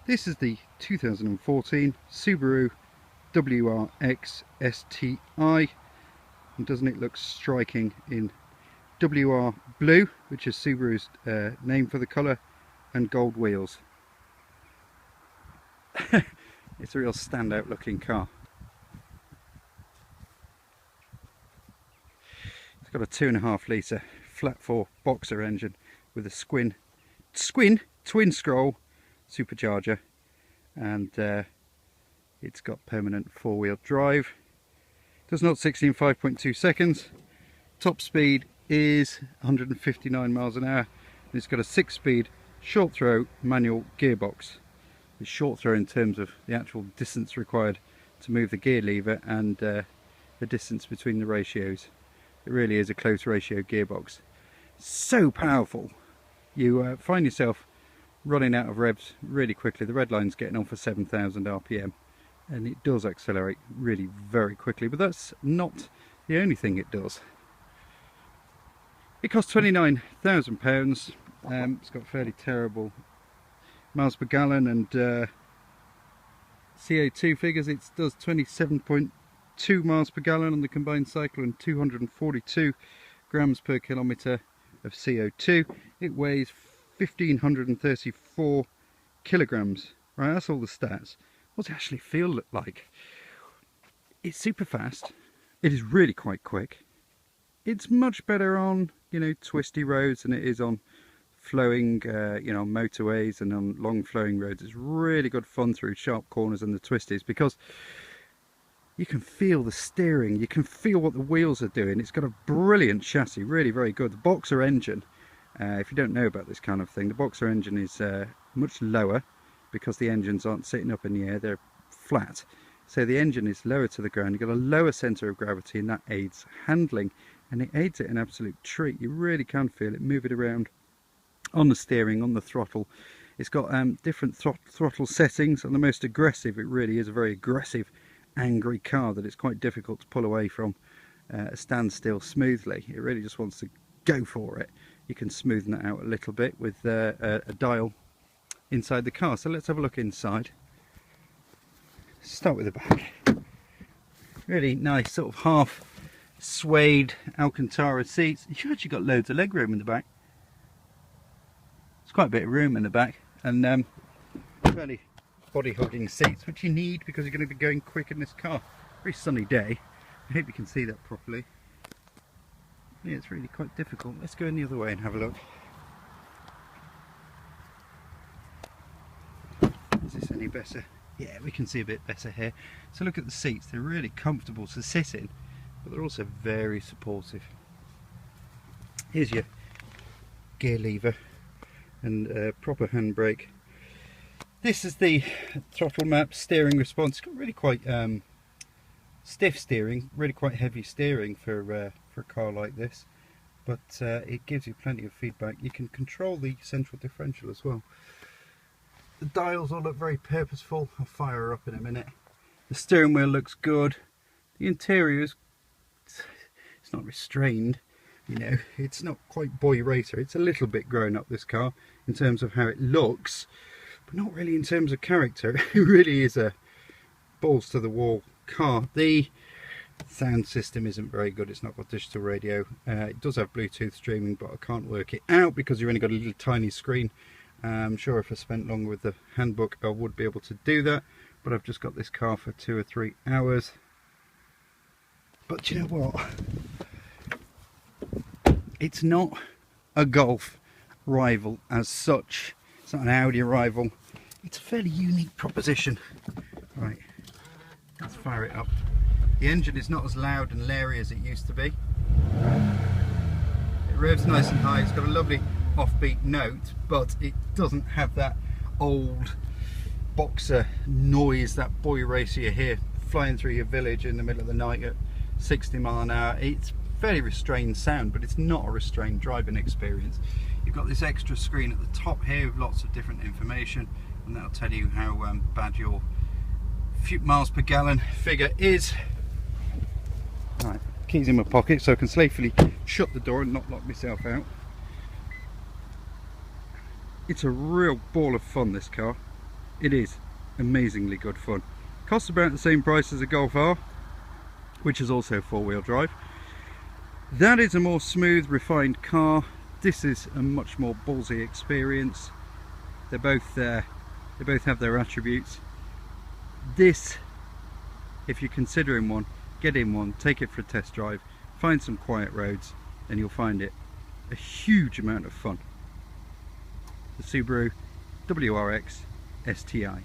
This is the 2014 Subaru WRX STI, and doesn't it look striking in WR blue, which is Subaru's name for the colour, and gold wheels. It's a real standout looking car. It's got a 2.5 litre flat 4 boxer engine with a twin scroll supercharger, and it's got permanent 4-wheel drive. Does 0 to 60 in 5.2 seconds. Top speed is 159 miles an hour, and it's got a 6-speed short throw manual gearbox. It's short throw in terms of the actual distance required to move the gear lever and the distance between the ratios. It really is a close ratio gearbox. So powerful, you find yourself running out of revs really quickly. The red line's getting on for 7,000 RPM, and it does accelerate really very quickly, but that's not the only thing it does. It costs £29,000. It's got fairly terrible miles per gallon and CO2 figures. It does 27.2 miles per gallon on the combined cycle and 242 grams per kilometre of CO2. It weighs 1,534 kilograms. Right, that's all the stats. What's it actually feel like? It's super fast. It is really quite quick. It's much better on, you know, twisty roads than it is on flowing, you know, motorways and on long flowing roads. It's really good fun through sharp corners and the twisties, because you can feel the steering, you can feel what the wheels are doing. It's got a brilliant chassis, really very good. The boxer engine, if you don't know about this kind of thing, the boxer engine is much lower because the engines aren't sitting up in the air, they're flat. So the engine is lower to the ground. You've got a lower centre of gravity, and that aids handling, and it aids it an absolute treat. You really can feel it moving around on the steering, on the throttle. It's got different throttle settings. On the most aggressive, it really is a very aggressive, angry car that it's quite difficult to pull away from a standstill smoothly. It really just wants to go for it. You can smoothen that out a little bit with a dial inside the car. So let's have a look inside. Start with the back. Really nice sort of half suede Alcantara seats. You've actually got loads of leg room in the back. There's quite a bit of room in the back, and fairly body hugging seats, which you need because you're going to be going quick in this car. Very sunny day. I hope you can see that properly. Yeah, it's really quite difficult. Let's go in the other way and have a look. Is this any better? Yeah, we can see a bit better here. So look at the seats. They're really comfortable to sit in, but they're also very supportive. Here's your gear lever and proper handbrake. This is the throttle map steering response. It's got really quite stiff steering, really quite heavy steering for a car like this, but it gives you plenty of feedback. You can control the central differential as well. The dials all look very purposeful. I'll fire her up in a minute. The steering wheel looks good. The interior is, it's not restrained, you know, it's not quite boy racer. It's a little bit grown up, this car, in terms of how it looks, but not really in terms of character. It really is a balls to the wall car. The sound system isn't very good. It's not got digital radio. It does have Bluetooth streaming, but I can't work it out because you've only got a little tiny screen. I'm sure if I spent longer with the handbook I would be able to do that, but I've just got this car for 2 or 3 hours. But you know what? It's not a Golf rival as such. It's not an Audi rival. It's a fairly unique proposition. Right, let's fire it up. The engine is not as loud and leery as it used to be. It revs nice and high. It's got a lovely offbeat note, but it doesn't have that old boxer noise, that boy racer you hear flying through your village in the middle of the night at 60 miles an hour. It's very restrained sound, but it's not a restrained driving experience. You've got this extra screen at the top here with lots of different information, and that'll tell you how bad your miles per gallon figure is. Right, keys in my pocket so I can safely shut the door and not lock myself out. It's a real ball of fun, this car. It is amazingly good fun. Costs about the same price as a Golf R, which is also four-wheel drive. That is a more smooth, refined car. This is a much more ballsy experience. They both have their attributes. This, if you're considering one, get in one, take it for a test drive, find some quiet roads, and you'll find it a huge amount of fun. The Subaru WRX STI.